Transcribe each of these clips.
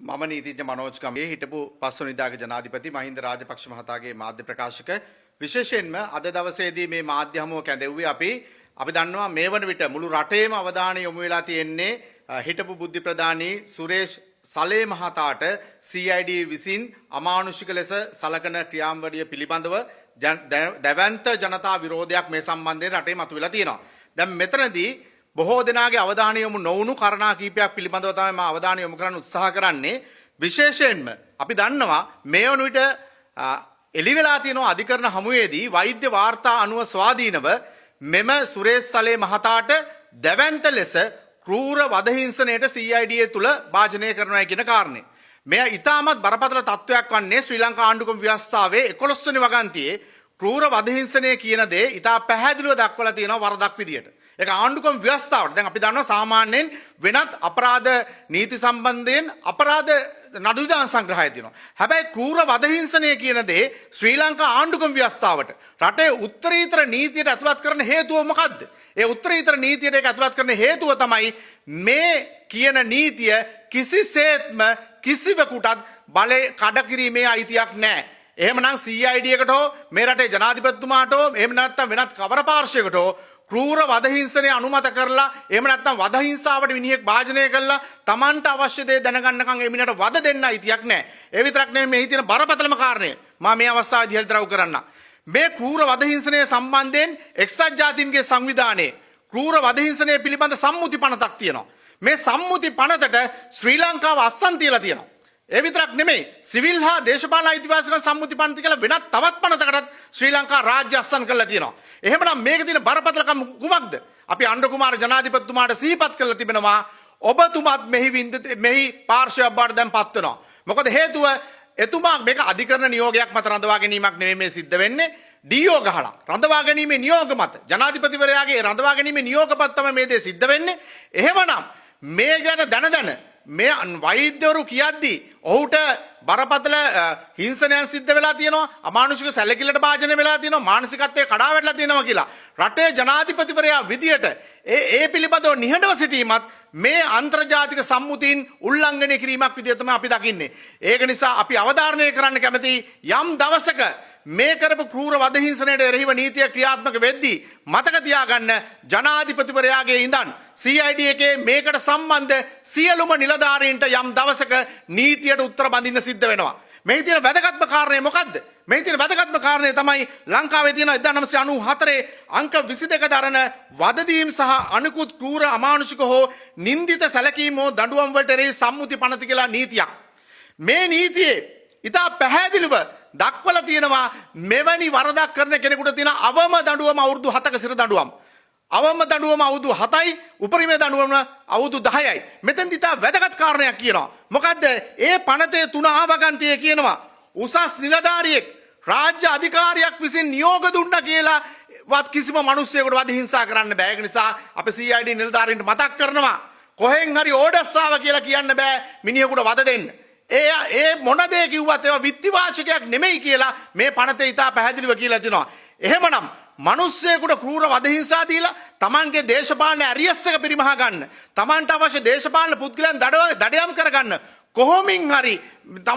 මම නීතිඥ මනෝජ් කම්බේ හිටපු පස්වනිදාගේ ජනාධිපති මහින්ද රාජපක්ෂ මහතාගේ මාධ්‍ය ප්‍රකාශක විශේෂයෙන්ම අද දවසේදී මේ මාධ්‍ය හමුව කැඳෙව්වේ අපි දන්නවා මේ වන විට මුළු රටේම අවධානය යොමු වෙලා තියෙන්නේ හිටපු බුද්ධි ප්‍රධානී සුරේෂ් සලේ මහතාට CID විසින් අමානුෂික ලෙස සලකන ක්‍රියාවලිය පිළිබඳව දැවැන්ත ජනතා විරෝධයක් මේ සම්බන්ධයෙන් රටේ මතුවලා තියෙනවා. දැන් මෙතනදී බොහෝ දෙනාගේ අවධානය යොමු නොවුණු කාරණා කීපයක් පිළිබඳව තමයි මම අවධානය යොමු කරන්න උත්සාහ කරන්නේ. විශේෂයෙන්ම අපි දන්නවා මේ වන විට එළි වෙලා තියෙන අධිකරණ හමුවේදී වෛද්‍ය වාර්තා අනුව ස්වාධීනව මෙම සුරේෂ් සලේ මහතාට දැවැන්ත ලෙස ක්‍රූර වධහිංසනයට CID තුල භාජනය කරනවා කියන කාරණේ. මෙය ඉතාමත් බරපතල තත්වයක් වන්නේ ශ්‍රී ලංකා ආණ්ඩුක්‍රම ව්‍යවස්ථාවේ 11 වෙනි වගන්තියේ ක්‍රූර වධහිංසනය කියන දේ ඉතා පැහැදිලිව දක්වලා තියෙනවා වරදක් විදියට. ඒක ආණ්ඩුක්‍රම ව්‍යවස්ථාවට දැන් අපි දන්නවා සාමාන්‍යයෙන් වෙනත් අපරාධ නීති සම්බන්ධයෙන් අපරාධ නඩු විධාන සංග්‍රහය තියෙනවා. හැබැයි ක්‍රූර වධහිංසනය කියන දේ ශ්‍රී ලංකා ආණ්ඩුක්‍රම ව්‍යවස්ථාවට රටේ උත්තරීතර නීතියට ඇතුළත් කරන හේතුව මොකද්ද? ඒ උත්තරීතර නීතියට ඒක ඇතුළත් කරන හේතුව තමයි මේ කියන නීතිය කිසිසේත්ම කිසිවෙකුටත් බලය කඩ කිරීමේ අයිතියක් නැහැ. එහෙමනම් CID එකට හෝ මේ රටේ ජනාධිපතිතුමාට හෝ එහෙම නැත්නම් වෙනත් කවර පාර්ශ්වයකට හෝ ක්‍රූර වධහිංසනය අනුමත කරලා එහෙම නැත්නම් වධහිංසාවට මිනිහෙක් භාජනය කරලා Tamanට අවශ්‍ය දේ දැනගන්නකම් ඒ මිනිහට වධ දෙන්න අයිතියක් නැහැ. ඒ විතරක් නෙමෙයි මේ හිතෙන බරපතලම කාරණය. මම මේ අවස්ථාවේදී හෙළිදරව් කරන්න. මේ ක්‍රූර වධහිංසනය සම්බන්ධයෙන් එක්සත් ජාතීන්ගේ සංවිධානයේ ක්‍රූර වධහිංසනය පිළිබඳ සම්මුති පනතක් තියෙනවා. මේ සම්මුති පනතට ශ්‍රී ලංකාව අස්සන් තියලා තියෙනවා. ඒ විතරක් නෙමෙයි සිවිල් හා දේශපාලන අයිතිවාසිකම් සම්මුති පනත කියලා වෙනත් තවත් පනතකටත් ශ්‍රී ලංකා රාජ්‍ය අස්සන් කරලා තියෙනවා. එහෙමනම් මේකේ තියෙන බරපතලකම කුමක්ද? අපි අණ්ඩු කුමාර ජනාධිපතිතුමාට සිහිපත් කරලා තිබෙනවා ඔබතුමත් මෙහි පාර්ශ්වයක් බවට දැන් පත් වෙනවා. මොකද හේතුව එතුමා මේක අධිකරණ නියෝගයක් මත රඳවා ගැනීමක් නෙමෙයි මේ සිද්ධ වෙන්නේ. ඩීఓ ගහලා රඳවා ගැනීමේ නියෝග මත ජනාධිපතිවරයාගේ රඳවා ගැනීමේ නියෝගපත් තමයි මේ දේ සිද්ධ වෙන්නේ. එහෙමනම් මේ ගැන දැන මේ වෛද්‍යවරු කියද්දී ඔහුට බරපතල හිංසනයන් සිද්ධ වෙලා තියෙනවා, අමානුෂික සැලකිල්ලට භාජනය වෙලා තියෙනවා, මානසිකත්වයේ කඩා වැටලා තියෙනවා කියලා රටේ ජනාධිපතිවරයා විදියට ඒ පිළිබඳව නිහඬව සිටීමත් මේ අන්තර්ජාතික සම්මුතීන් උල්ලංඝනය කිරීමක් විදියට තමයි අපි දකින්නේ. ඒක නිසා අපි අවධාරණය කරන්න කැමති යම් දවසක මේ කරපු ක්‍රූර වධහිංසනයට එරෙහිව නීතිය ක්‍රියාත්මක වෙද්දී මතක තියාගන්න ජනාධිපතිවරයාගේ ඉඳන් CID එකේ මේකට සම්බන්ධ සියලුම නිලධාරීන්ට යම් දවසක නීතියට උත්තර බඳින්න සිද්ධ වෙනවා. මේ තියෙන වැදගත්ම කාරණය මොකද්ද? මේ තියෙන වැදගත්ම කාරණය තමයි ලංකාවේ තියෙන 1994 අංක 22 දරන වදදීම් සහ අනිකුත් ක්‍රූර අමානුෂික හෝ නින්දිත සැලකීම් හෝ දඬුවම් වලට එරෙහි සම්මුති පනත කියලා නීතියක්. මේ නීතියේ ඉතා පැහැදිලිව දක්වලා තියෙනවා මෙවැනි වරදක් කරන කෙනෙකුට තියෙන අවම දඬුවම අවුරුදු 7ක සිර දඬුවම්. අවම දඬුවම අවුරුදු 7යි, උපරිම දඬුවම අවුරුදු 10යි. මෙතෙන්දි තා වැදගත් කාරණයක් කියනවා. මොකද්ද? ඒ පනතේ 3 ආවගන්තියේ කියනවා උසස් නිලධාරියෙක් රාජ්‍ය අධිකාරියක් විසින් නියෝග දුන්නා කියලා වත් කිසිම මිනිස්සෙකුට වධහිංසා කරන්න බෑ. ඒක නිසා අපි CID නිලධාරීන්ට මතක් කරනවා කොහෙන් හරි ඕඩර්ස් ආවා කියලා කියන්න බෑ මිනිහෙකුට වධ දෙන්න. ඒ මොන දේ කිව්වත් ඒවා විත්තිවාචකයක් නෙමෙයි කියලා මේ පනතේ ඉතා පැහැදිලිව කියලා තිනවා. එහෙමනම් මිනිස්සෙකුට ක්‍රූර වධහිංසා දීලා Tamanගේ දේශපාලන ඇරියස් එක පරිමහා ගන්න, Tamanට අවශ්‍ය දේශපාලන පුද්ගලයන් දඩයම් කරගන්න කොහොමින් හරි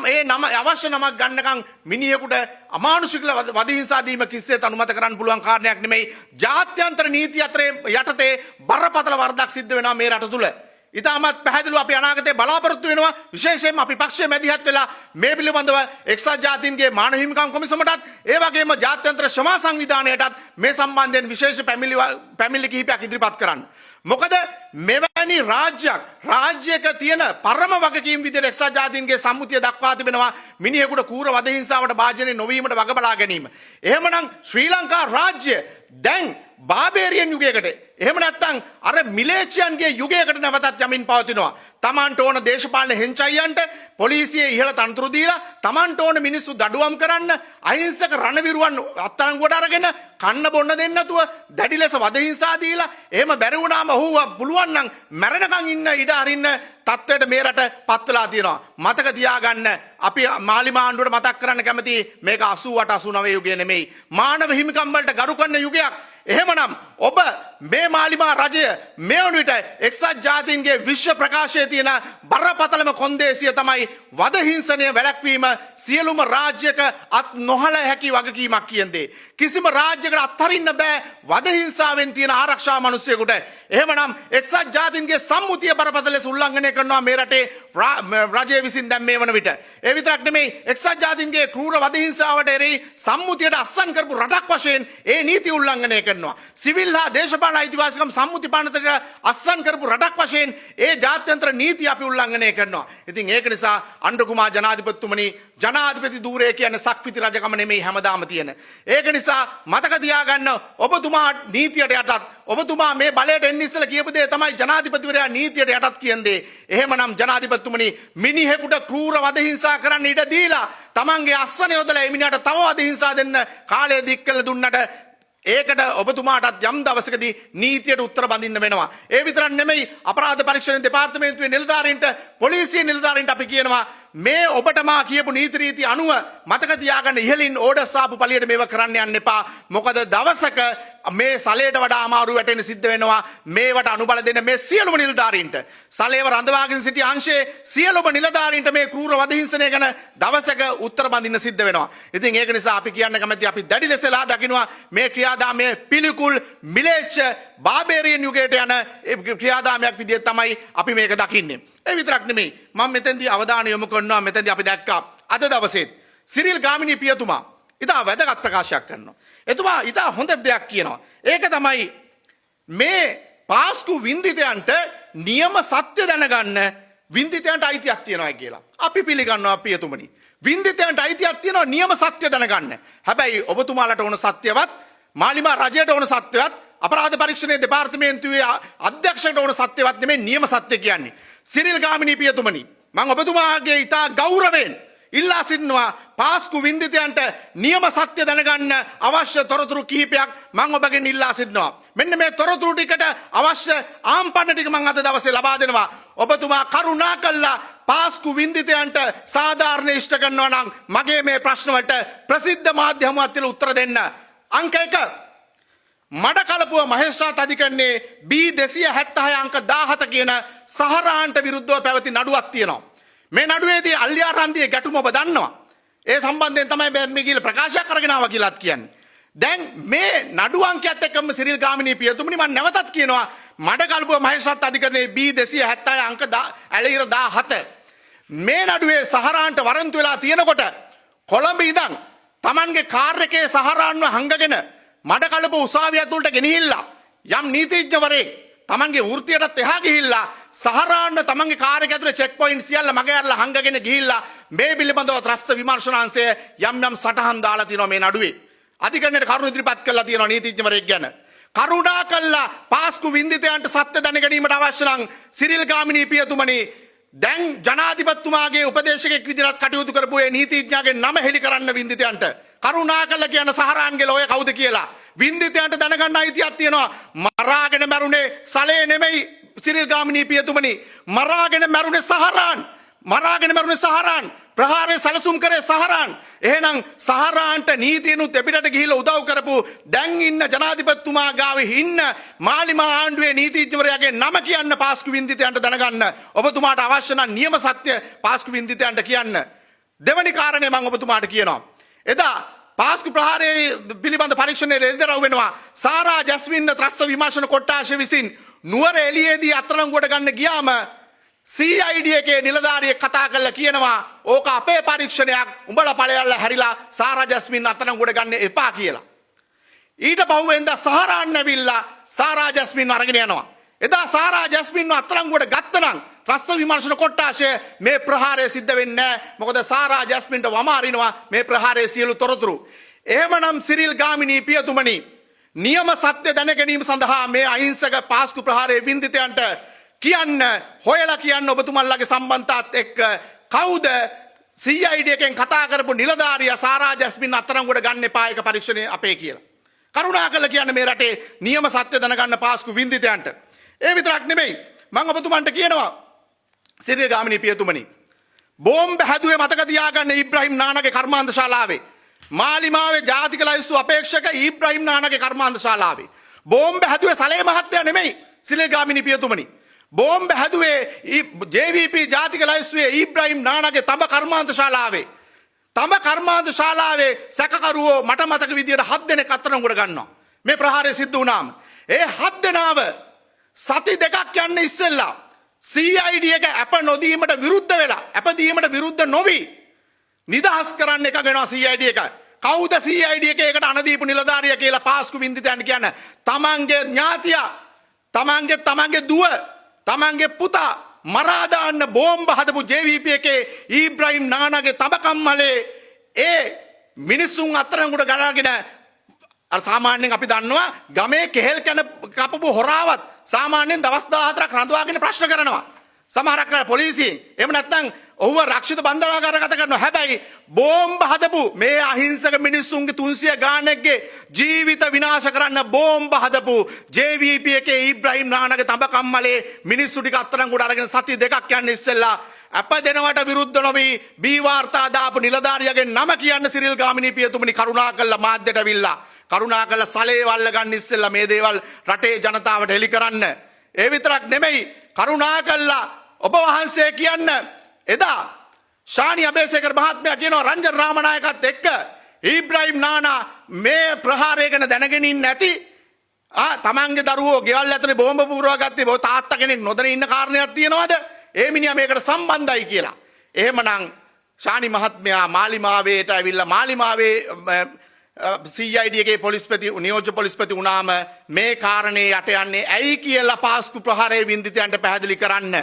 ඒ නම අවශ්‍ය නමක් ගන්නකම් මිනිහෙකුට අමානුෂික වධහිංසා දීම කිසිසේත් අනුමත කරන්න පුළුවන් කාරණයක් නෙමෙයි. ජාත්‍යන්තර නීති අතරේ යටතේ බරපතල වරදක් සිද්ධ වෙනවා මේ රට තුල. ඉතාමත් පැහැදිලිව අපි අනාගතේ බලාපොරොත්තු වෙනවා. විශේෂයෙන්ම අපි පක්ෂයේ මැදිහත් වෙලා මේ පිළිබඳව එක්සත් ජාතීන්ගේ මානව හිමිකම් කොමිසමටත් ඒ වගේම ජාත්‍යන්තර ශ්‍රම සංවිධානයටත් මේ සම්බන්ධයෙන් විශේෂ පැමිණිලි කිහිපයක් ඉදිරිපත් කරන්න. මොකද මෙවැනි රාජ්‍යයක තියෙන පරම වගකීම් විදිහට එක්සත් ජාතීන්ගේ සම්මුතිය දක්වා තිබෙනවා මිනිහෙකුට ක්‍රූර වධහිංසාවට භාජනය නොවීමට වග බලා ගැනීම. එහෙමනම් ශ්‍රී ලංකා රාජ්‍ය දැන් බාබේරියන් යුගයකට එහෙම නැත්නම් අර මිලේච්චයන්ගේ යුගයකට නැවතත් යමින් පවතිනවා. Tamanට ඕන දේශපාලන හෙන්චයියන්ට පොලිසියේ ඉහළ තනතුරු දීලා Tamanට ඕන මිනිස්සු දඩුවම් කරන්න අහිංසක රණවිරුවන් අත්අඩංගුවට අරගෙන කන්න බොන්න දෙන්න නැතුව දැඩි ලෙස වධහිංසා දීලා එහෙම බැරි වුණාම ඔහුව පුළුවන් නම් මැරෙනකන් ඉන්න ඉඩ අරින්න තත්වයට මේ රට පත් වෙලා තියෙනවා. මතක තියාගන්න අපි මාලිමා ආණ්ඩුවට මතක් කරන්න කැමති මේක 88 89 යුගය නෙමෙයි. මානව හිමිකම් වලට ගරු කරන යුගයක්. එහෙමනම් ඔබ මේ මාලිමා රජය මේ වන විට එක්සත් ජාතීන්ගේ විශ්ව ප්‍රකාශයේ තියෙන බරපතලම කොන්දේසිය තමයි වද හිංසනය වැළැක්වීම සියලුම රාජ්‍යක අත් නොහල හැකි වගකීමක් කියන්නේ. කිසිම රාජ්‍යයකට අත්හරින්න බෑ වද හිංසාවෙන් තියෙන ආරක්ෂා මිනිස්සුයෙකුට. එහෙමනම් එක්සත් ජාතීන්ගේ සම්මුතිය බරපතල ලෙස උල්ලංඝනය කරනවා මේ රටේ රජය විසින් දැන් මේ වන විට. ඒ විතරක් නෙමෙයි එක්සත් ජාතීන්ගේ ක්‍රූර වද හිංසාවට එරෙහි සම්මුතියට අත්සන් කරපු රටක් වශයෙන් ඒ නීති උල්ලංඝනය කරනවා. සිවිල් හා දේශපාලන අයිතිවාසිකම් සම්මුති පානතට අත්සන් කරපු රටක් වශයෙන් ඒ ජාත්‍යන්තර නීති අපි උල්ලංඝනය කරනවා. ඉතින් ඒක නිසා අනුර කුමාර ජනාධිපතිතුමනි ජනාධිපති ධූරය කියන්නේ සක්විති රජකම නෙමෙයි හැමදාම තියෙන. ඒක නිසා මතක තියාගන්න ඔබතුමා නීතියට යටත් ඔබතුමා මේ බලයට එන්න ඉස්සෙල්ලා කියපු දේ තමයි ජනාධිපතිවරයා නීතියට යටත් කියන්නේ. එහෙමනම් ජනාධිපතිතුමනි මිනිහෙකුට ක්‍රූර වද හිංසා කරන්න ඉඩ දීලා තමන්ගේ අස්සන යොදලා එමිණට තව වද හිංසා දෙන්න කාලය දික් කළ දුන්නට ඒකට ඔබතුමාටත් යම් දවසකදී නීතියට උත්තර බඳින්න වෙනවා. ඒ විතරක් නෙමෙයි අපරාධ පරීක්ෂණ දෙපාර්තමේන්තුවේ නිලධාරීන්ට පොලිසිය නිලධාරීන්ට අපි කියනවා මේ ඔබට මා කියපු නීති රීති අනුව මතක තියාගන්න ඉහලින් ඕඩර්ස් ආපු පළියට මේව කරන්න යන්න එපා. මොකද දවසක මේ සලයට වඩා අමාරු වැටෙන්න සිද්ධ වෙනවා මේවට අනුබල දෙන්න මේ සියලුම නිලධාරීන්ට. සලේව රඳවාගෙන සිටි අංශයේ සියලුම නිලධාරීන්ට මේ ක්‍රූර වද හිංසනය ගැන දවසක උත්තර බඳින්න සිද්ධ වෙනවා. ඉතින් ඒක නිසා අපි කියන්න කැමති අපි දැඩි ලෙසලා දකිනවා මේ ක්‍රියාදාමයේ පිළිකුල් මිලේච්ඡ බාබේරියන් යුගයට යන ක්‍රියාදාමයක් විදිහට තමයි අපි මේක දකින්නේ. ඒ විතරක් නෙමෙයි මම මෙතෙන්දී අවධානය යොමු කරනවා මෙතෙන්දී අපි දැක්කා අද දවසේ සිරිල් ගාමිණී පියතුමා ඉතා වැදගත් ප්‍රකාශයක් කරනවා. එතුමා ඉතා හොඳ දෙයක් කියනවා. ඒක තමයි මේ පාස්කු වින්දිතයන්ට නියම සත්‍ය දැනගන්න වින්දිතයන්ට අයිතියක් තියෙනවා කියලා. අපි පිළිගන්නවා පියතුමනි. වින්දිතයන්ට අයිතියක් තියෙනවා නියම සත්‍ය දැනගන්න. හැබැයි ඔබතුමාලට ඕන සත්‍යවත් මාලිමා රජයට ඕන සත්‍යවත් අපරාධ පරීක්ෂණ දෙපාර්තමේන්තුවේ අධ්‍යක්ෂකට ඕන සත්‍යවත් නෙමෙයි නියම සත්‍ය කියන්නේ. සිරිල් ගාමිණී පියතුමනි මම ඔබතුමාගේ ඉතා ගෞරවයෙන් ඉල්ලා සිටිනවා පාස්කු වින්දිතයන්ට නියම සත්‍ය දැනගන්න අවශ්‍ය තොරතුරු කිහිපයක් මම ඔබගෙන් ඉල්ලා සිටිනවා. මෙන්න මේ තොරතුරු ටිකට අවශ්‍ය ආම්පන්න ටික මම අද දවසේ ලබා දෙනවා. ඔබතුමා කරුණා කළා පාස්කු වින්දිතයන්ට සාධාරණ ඉෂ්ට කරනවා නම් මගේ මේ ප්‍රශ්න වලට ප්‍රසිද්ධ මාධ්‍ය හමුවත් තියලා උත්තර දෙන්න. අංක 1 මඩකලපුව මහේස්ත්‍රාත් අධිකරණයේ B276 අංක 17 කියන සහරාන්ට විරුද්ධව පැවති නඩුවක් තියෙනවා. මේ නඩුවේදී අල්ලියාරන්දියේ ගැටුම ඔබ දන්නවා. ඒ සම්බන්ධයෙන් තමයි මේ කියලා ප්‍රකාශයක් කරගෙන ආවා කියලාත් කියන්නේ. දැන් මේ නඩු අංකයත් එක්කම සිරිල් ගාමිණී පියතුමනි මම නැවතත් කියනවා මඩකලපුව මහේස්ත්‍රාත් අධිකරණයේ B276 අංක ඇලහිර 17 මේ නඩුවේ සහරාන්ට වරන්තු වෙලා තියෙනකොට කොළඹ ඉඳන් Tamanගේ කාර් එකේ සහරාන්ව හංගගෙන මඩකලපුව උසාවිය ඇතුළට ගෙනහිල්ලා යම් නීතිඥවරයෙක් Tamanගේ වෘත්තියටත් එහා ගිහිල්ලා සහරාන්න තමන්ගේ කාර් එක ඇතුලේ චෙක් පොයින්ට් සියල්ල මගේ අරලා හංගගෙන ගිහිල්ලා මේ පිළිබඳව ත්‍රස්ත විමර්ශනාංශය යම් සටහන් දාලා තියෙනවා මේ නඩුවේ. අධිකරණයට කරුණු ඉදිරිපත් කළා තියෙනවා නීතිඥවරයෙක් ගැන. කරුණා කළා පාස්කු වින්දිතයන්ට සත්‍ය දැන ගැනීමට අවශ්‍ය නම් සිරිල් ගාමිණී පියතුමනි දැන් ජනාධිපතිතුමාගේ උපදේශකෙක් විදිහට කටයුතු කරපු ඒ නීතිඥයාගේ නම හෙළි කරන්න වින්දිතයන්ට කරුණා කළා කියන සහරාන්ගේ ලෝය කවුද කියලා වින්දිතයන්ට දැනගන්න අයිතියක් තියෙනවා. මරාගෙන මරුනේ සලේ නෙමෙයි සිරිල් ගාමිණී පියතුමනි මරාගෙන මරුනේ සහරාන් ප්‍රහාරය සැලසුම් කරේ සහරාන්. එහෙනම් සහරාන්ට නීතියනුත් එපිටට ගිහිල්ලා උදව් කරපු දැන් ඉන්න ජනාධිපතිතුමා ගාවේ ඉන්න මාලිමා ආණ්ඩුවේ නීතිඥවරයාගේ නම කියන්න පාස්කු වින්දිතයන්ට දැනගන්න ඔබතුමාට අවශ්‍ය නම් නියම සත්‍ය පාස්කු වින්දිතයන්ට කියන්න. දෙවැනි කාරණේ මම ඔබතුමාට කියනවා. එදා පාස්කු ප්‍රහාරයේ පිළිබඳ පරීක්ෂණයේ එල්දරව් වෙනවා සාරා ජැස්මින් ත්‍රස්ත විමර්ශන කොට්ටාශය විසින් නුවර එළියේදී අත්අඩංගුවට ගන්න ගියාම CID එකේ නිලධාරියෙක් කතා කරලා කියනවා ඕක අපේ පරීක්ෂණයක් උඹලා ඵලයල්ලා හැරිලා සාරා ජැස්මින් අත්අඩංගුවට ගන්න එපා කියලා. ඊට පහුවෙන්ද සහරාන් නැවිලා සාරා ජැස්මින් අරගෙන යනවා. එදා සාරා ජැස්මින් අත්අඩංගුවට ගත්තනම් ත්‍රස්ත විමර්ශන කොට්ටාශය මේ ප්‍රහාරය සිද්ධ වෙන්නේ නැහැ. මොකද සාරා ජැස්මින්ට වමාරිනවා මේ ප්‍රහාරයේ සියලු තොරතුරු. එහෙමනම් සිරිල් ගාමිණී පියතුමනි නියම සත්‍ය දැන ගැනීම සඳහා මේ අහිංසක පාස්කු ප්‍රහාරයේ වින්දිතයන්ට කියන්න හොයලා කියන්න ඔබතුමන්ලගේ සම්බන්ධතාවත් එක්ක කවුද CID එකෙන් කතා කරපු නිලධාරියා සාරා ජැස්මින් අත්අඩංගුවට ගන්න එපා ඒක පරීක්ෂණය අපේ කියලා. කරුණාකරලා කියන්න මේ රටේ නියම සත්‍ය දැනගන්න පාස්කු වින්දිතයන්ට. ඒ විතරක් නෙමෙයි මම ඔබතුමන්ට කියනවා සිරිල් ගාමිණී පියතුමනි බෝම්බ හැදුවේ මතක තියාගන්න ඉබ්‍රහීම් නානාගේ කර්මාන්ත ශාලාවේ මාලිමාවේ ජාතික ලයිස්තු අපේක්ෂක ඉබ්‍රහීම් නානාගේ කර්මාන්ත ශාලාවේ බෝම්බ හැදුවේ සලේ මහත්තයා නෙමෙයි සිරිල් ගාමිණී පියතුමනි. බෝම්බ හැදුවේ JVP ජාතික ලයිස්තුවේ ඊබ්‍රාහිම් නානාගේ තඹ කර්මාන්ත ශාලාවේ. තඹ කර්මාන්ත ශාලාවේ සැකකරුවෝ මට මතක විදියට 7 දෙනෙක් අත්අඩංගුවට ගන්නවා. මේ ප්‍රහාරය සිද්ධ වුණාම ඒ 7 දෙනාව සති දෙකක් යන්න ඉස්සෙල්ලා CID එක අප නොදීමට විරුද්ධ වෙලා අප දීමට විරුද්ධ නොවි නිදහස් කරන්න එක වෙනවා CID එක. කවුද CID එක ඒකට අනදීපු නිලධාරියා කියලා පාස්කු වින්දිතයන් කියන්නේ තමන්ගේ ඥාතියා තමන්ගේ දුව තමන්ගේ පුතා මරා දාන්න බෝම්බ හදපු JVP එකේ ඊබ්‍රාහිම් නානාගේ තබකම්මලේ ඒ මිනිසුන් අත්අඩංගුවට ගලාගෙන අර සාමාන්‍යයෙන් අපි දන්නවා ගමේ කෙහෙල් කන කපපු හොරාවත් සාමාන්‍යයෙන් දවස් 14ක් රඳවාගෙන ප්‍රශ්න කරනවා සමහරක් පොලිසියෙන් එහෙම නැත්නම් ඔහුව රක්ෂිත බන්ධනාගාරගත කරනවා. හැබැයි බෝම්බ හදපු මේ අහිංසක මිනිස්සුන්ගේ 300 ගාණක්ගේ ජීවිත විනාශ කරන්න බෝම්බ හදපු JVP එකේ ඊබ්‍රාහිම් නානාගේ තඹකම්මලේ මිනිස්සු ටික අත්අඩංගුවට අරගෙන සති දෙකක් යන්න ඉස්සෙල්ලා අප දෙනවට විරුද්ධ නොවි බී වාර්තා දාපු නිලධාරියාගේ නම කියන්න සිරිල් ගාමිණී පියතුමනි කරුණාකරලා මාධ්‍යට අවිල්ලා කරුණාකරලා සලේ වල්ල ගන්න ඉස්සෙල්ලා මේ දේවල් රටේ ජනතාවට හෙළි කරන්න. ඒ විතරක් නෙමෙයි කරුණාකරලා ඔබ වහන්සේ කියන්න එදා ශානි අබේසේකර මහත්මයා කියනවා රංජන් රාමනායකත් එක්ක ඊබ්‍රාහිම් නානා මේ ප්‍රහාරය ගැන දැනගෙන ඉන්නේ නැති තමන්ගේ දරුවෝ ගෙවල් ඇතුලේ බෝම්බ පුරවා ගත්තේ බෝ තාත්තා කෙනෙක් නොදැන ඉන්න කාරණයක් තියනවාද? ඒ මිනිහා මේකට සම්බන්ධයි කියලා. එහෙමනම් ශානි මහත්මයා මාලිමාවේට ඇවිල්ලා මාලිමාවේ CID එකේ පොලිස්පති නියෝජ්‍ය පොලිස්පති වුණාම මේ කාරණේ යට යන්නේ ඇයි කියලා පාස්කු ප්‍රහාරයේ වින්දිතයන්ට පැහැදිලි කරන්න.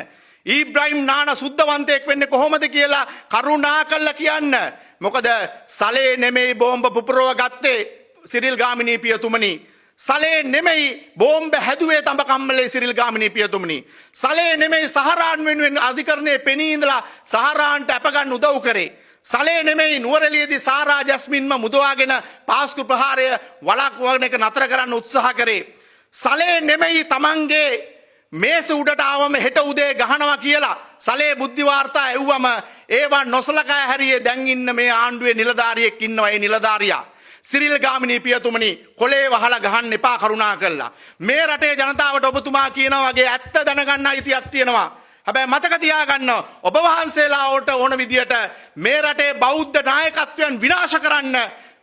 ඊබ්‍රාහිම් නානා සුද්ධවන්තයෙක් වෙන්නේ කොහොමද කියලා කරුණාකරලා කියන්න. මොකද සලේ නෙමෙයි බෝම්බ පුපුරව ගත්තේ සිරිල් ගාමිණී පියතුමනි. සලේ නෙමෙයි බෝම්බ හැදුවේ තඹකම්මලේ සිරිල් ගාමිණී පියතුමනි. සලේ නෙමෙයි සහරාන් වෙනුවෙන් අධිකරණයේ පෙනී ඉඳලා සහරාන්ට අප ගන්න උදව් කරේ. සලේ නෙමෙයි නුවරඑළියේදී සාරා ජස්මින්ම මුදවාගෙන පාස්කු ප්‍රහාරය වළක්වන එක නතර කරන්න උත්සාහ කරේ. සලේ නෙමෙයි තමන්ගේ මේස උඩට ආවම හෙට උදේ ගහනවා කියලා සලේ බුද්ධි වාර්තා එව්වම ඒවා නොසලකා හැරියේ දැන් ඉන්න මේ ආණ්ඩුවේ නිලධාරියෙක් ඉන්නවා. ඒ නිලධාරියා සිරිල් ගාමිණී පියතුමනි කොලේ වහලා ගහන්න එපා කරුණා කරලා. මේ රටේ ජනතාවට ඔබතුමා කියනවා වගේ ඇත්ත දැනගන්න අයිතියක් තියෙනවා. හැබැයි මතක තියාගන්න ඔබ වහන්සේලාට ඕන විදියට මේ රටේ බෞද්ධ නායකත්වයන් විනාශ කරන්න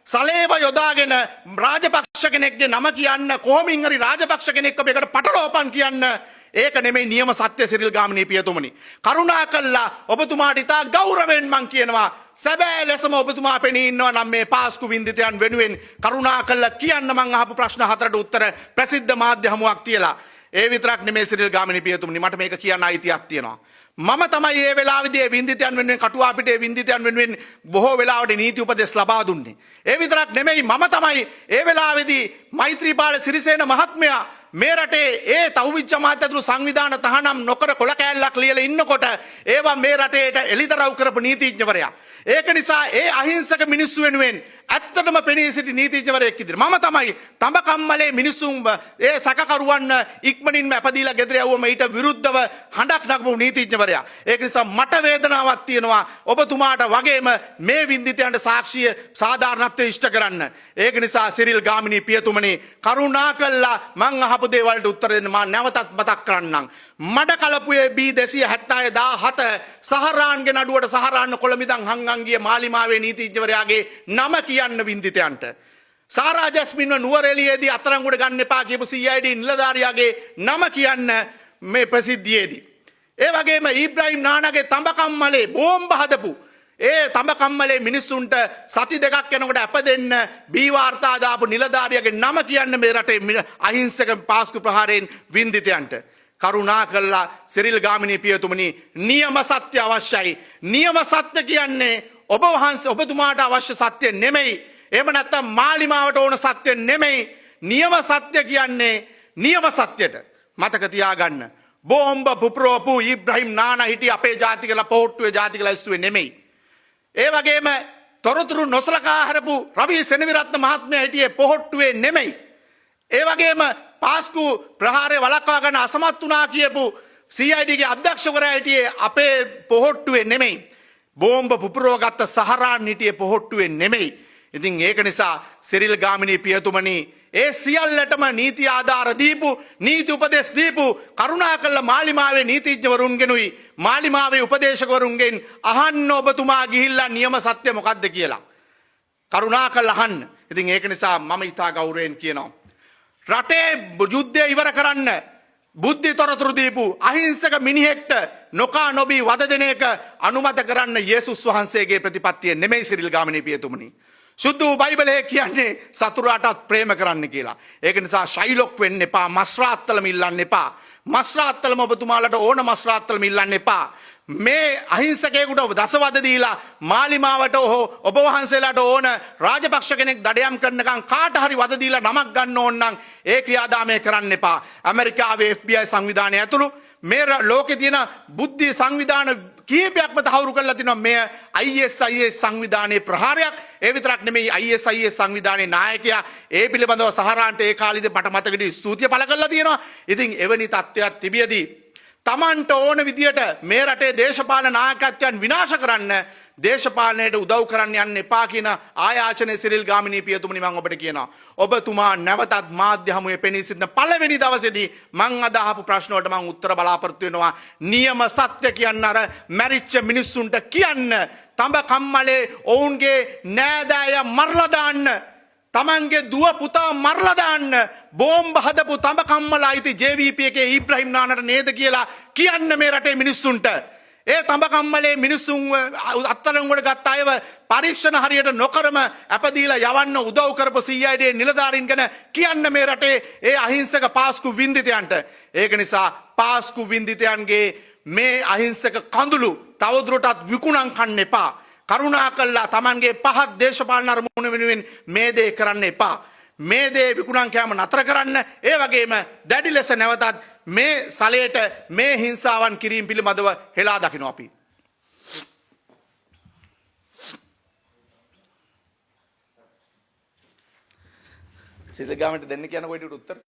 සලේව යොදාගෙන රාජපක්ෂ කෙනෙක්ගේ නම කියන්න කොහොමින් හරි රාජපක්ෂ කෙනෙක්ව මේකට පටලවපන් කියන්න ඒක නෙමෙයි නියම සත්‍ය සිරිල් ගාමිණී පියතුමනි. කරුණාකරලා ඔබතුමාට ඉතා ගෞරවයෙන් මං කියනවා සැබෑ ලෙසම ඔබතුමා පෙනී ඉන්නවා නම් මේ පාස්කු වින්දිතයන් වෙනුවෙන් කරුණාකරලා කියන්න මං අහපු ප්‍රශ්න 4ට උත්තර ප්‍රසිද්ධ මාධ්‍ය හමුවක් තියලා. ඒ විතරක් නෙමෙයි සිරිල් ගාමිණී පියතුමනි මට මේක කියන්න අයිතියක් තියෙනවා. මම තමයි මේ වෙලාවේදී වින්දිතයන් වෙනුවෙන් කටුවා පිටේ වින්දිතයන් වෙනුවෙන් බොහෝ වෙලාවට නීති උපදෙස් ලබා දුන්නේ. ඒ විතරක් නෙමෙයි මම තමයි ඒ වෙලාවේදී මෛත්‍රීපාල සිරිසේන මහත්මයා මේ රටේ ඒ තවුවිච්ච මාත් ඇතුළු සංවිධාන තහනම් නොකර කොළ කෑල්ලක් ලියලා ඉන්නකොට ඒවා මේ රටේට එලිදරව් කරපු නීතිඥවරයා. ඒක නිසා ඒ අහිංසක මිනිස්සු වෙනුවෙන් ඇත්තටම පෙනී සිටි නීතිඥවරයෙක් ඉදිරිය මම තමයි තඹකම්මලේ මිනිසුන් ඒ සැකකරුවන් ඉක්මනින්ම අපදීලා ගෙදර යවුවම ඊට විරුද්ධව හඬක් නගපු නීතිඥවරයා. ඒක නිසා මට වේදනාවක් තියෙනවා ඔබතුමාට වගේම මේ වින්දිතයන්ට සාක්ෂිය සාධාරණත්වය ඉෂ්ට කරන්න. ඒක නිසා සිරිල් ගාමිණී පියතුමනි කරුණාකරලා මං අහපු දේවල්ට උත්තර දෙන්න මම නැවතත් මතක් කරන්නම්. මඩ කලපුවේ B276 සහරාන්ගේ නඩුවට සහරාන්න කොළඹිදන් හංගංගිය මාලිමාවේ නීතිඥවරයාගේ නම කියන්න වින්දිතයන්ට. සාරා ජස්මින්ව නුවරඑළියේදී අත්අඩංගුවට ගන්න එපා කියපු CID නිලධාරියාගේ නම කියන්න මේ ප්‍රසිද්ධියේදී. ඒ වගේම ඊබ්‍රාහිම් නානාගේ තඹකම්මලේ බෝම්බ හදපු ඒ තඹකම්මලේ මිනිස්සුන්ට සති දෙකක් යනකොට අප දෙන්න බී වාර්තා දාපු නිලධාරියාගේ නම කියන්න මේ රටේ අහිංසක පාස්කු ප්‍රහාරයෙන් වින්දිතයන්ට. කරුණාකරලා සිරිල් ගාමිණී පියතුමනි නියම සත්‍ය අවශ්‍යයි. නියම සත්‍ය කියන්නේ ඔබ වහන්සේ ඔබතුමාට අවශ්‍ය සත්‍ය නෙමෙයි. එහෙම නැත්නම් මාලිමාවට ඕන සත්‍ය නෙමෙයි. නියම සත්‍ය කියන්නේ නියම සත්‍යයට මතක තියාගන්න. බෝම්බ පුපුරවපු ඊබ්‍රාහිම් නානා හිටිය අපේ ජාතික පොහොට්ටුවේ ජාතික ලැයිස්තුවේ නෙමෙයි. ඒ වගේම තොරතුරු නොසලකා හරපු රවි සෙනවිරත්න මහත්මයා හිටියේ පොහොට්ටුවේ නෙමෙයි. ඒ වගේම පාස්කු ප්‍රහාරය වළක්වා ගන්න අසමත් වුණා කියපු CIDගේ අධ්‍යක්ෂකවරයා හිටියේ අපේ පොහොට්ටුවේ නෙමෙයි. බෝම්බ පුපුරව ගත්ත සහරාන් හිටියේ පොහොට්ටුවේ නෙමෙයි. ඉතින් ඒක නිසා සිරිල් ගාමිණී පියතුමනි ඒ සියල්ලටම නීති ආධාර දීපු නීති උපදෙස් දීපු කරුණාකරලා මාලිමාවේ නීතිඥවරුන්ගෙනුයි මාලිමාවේ උපදේශකවරුන්ගෙන් අහන්න ඔබතුමා ගිහිල්ලා නියම සත්‍ය මොකක්ද කියලා. කරුණාකරලා අහන්න. ඉතින් ඒක නිසා මම ඊටා ගෞරවයෙන් කියනවා. රටේ යුද්ධය ඉවර කරන්න බුද්ධි තොරතුරු දීපු අහිංසක මිනිහෙක්ට නොකා නොබී වද දෙන එක අනුමත කරන්න යේසුස් වහන්සේගේ ප්‍රතිපත්තිය නෙමෙයි සිරිල් ගාමිණී පියතුමනි. සුදු බයිබලයේ කියන්නේ සතුරාටත් ප්‍රේම කරන්න කියලා. ඒක නිසා ශෛලොක් වෙන්න එපා, මස්රාත්තලම ඉල්ලන්න එපා. මස්රාත්තලම ඔබතුමාලට ඕන මස්රාත්තලම ඉල්ලන්න එපා. මේ අහිංසකයෙකුට දසවද දීලා මාලිමාවට ඔබ වහන්සේලාට ඕන රාජපක්ෂ කෙනෙක් දඩයම් කරනකම් කාට හරි වද දීලා නමක් ගන්න ඕන නම් ඒ ක්‍රියාදාමය කරන්න එපා. ඇමරිකාවේ FBI සංවිධානය ඇතුළු මේ ලෝකේ තියෙන බුද්ධි සංවිධාන කීපයක්ම තහවුරු කරලා තිනවා මේ ISIS සංවිධානයේ ප්‍රහාරයක්. ඒ විතරක් නෙමෙයි ISIS සංවිධානයේ නායකයා ඒ පිළිබඳව සහරාන්ට ඒ කාලෙදී මට මතකදී ස්තුතිය පළ කරලා තියෙනවා. ඉතින් එවැනි තත්ත්වයක් තිබියදී තමන්ට ඕන විදියට මේ රටේ දේශපාලන නායකත්වයන් විනාශ කරන්න දේශපාලනයට උදව් කරන්න යන්න එපා කියන ආයාචනය සිරිල් ගාමිණී පියතුමනි මම ඔබට කියනවා. ඔබතුමා නැවතත් මාධ්‍ය හමුවේ පෙනී සිටින පළවෙනි දවසේදී මං අදහපු ප්‍රශ්න වලට මං උත්තර බලාපොරොත්තු වෙනවා. නියම සත්‍ය කියන්න අර මැරිච්ච මිනිස්සුන්ට කියන්න. තඹ කම්මලේ ඔවුන්ගේ නෑදෑය මරලා දාන්න. තමන්ගේ දුව පුතා මරලා දාන්න. බෝම්බ හදපු තඹ කම්මල අයිති JVP එකේ ඉබ්‍රහීම් නානට නේද කියලා කියන්න මේ රටේ මිනිස්සුන්ට. ඒ තඹ කම්මලේ මිනිස්සුන් අත්අඩංගුවට ගත්ත අයව පරීක්ෂණ හරියට නොකරම අපදීලා යවන්න උදව් කරපු CID නිලධාරීන් ගැන කියන්න මේ රටේ ඒ අහිංසක පාස්කු වින්දිතයන්ට. ඒක නිසා පාස්කු වින්දිතයන්ගේ මේ අහිංසක කඳුළු තවදුරටත් විකුණන් කන්න එපා. කරුණාකරලා Tamanගේ පහත් දේශපාලන අරමුණු වෙනුවෙන් මේ දේ කරන්න එපා. මේ දේ විකුණන් කෑම නතර කරන්න. ඒ වගේම දැඩි ලෙස නැවතත් මේ සලයට මේ හිංසාවන් කිරීම පිළිබඳව හෙලා දකින්න අපි. සිරිල් ගාමිණීට දෙන්න කියන කොයිට උත්තර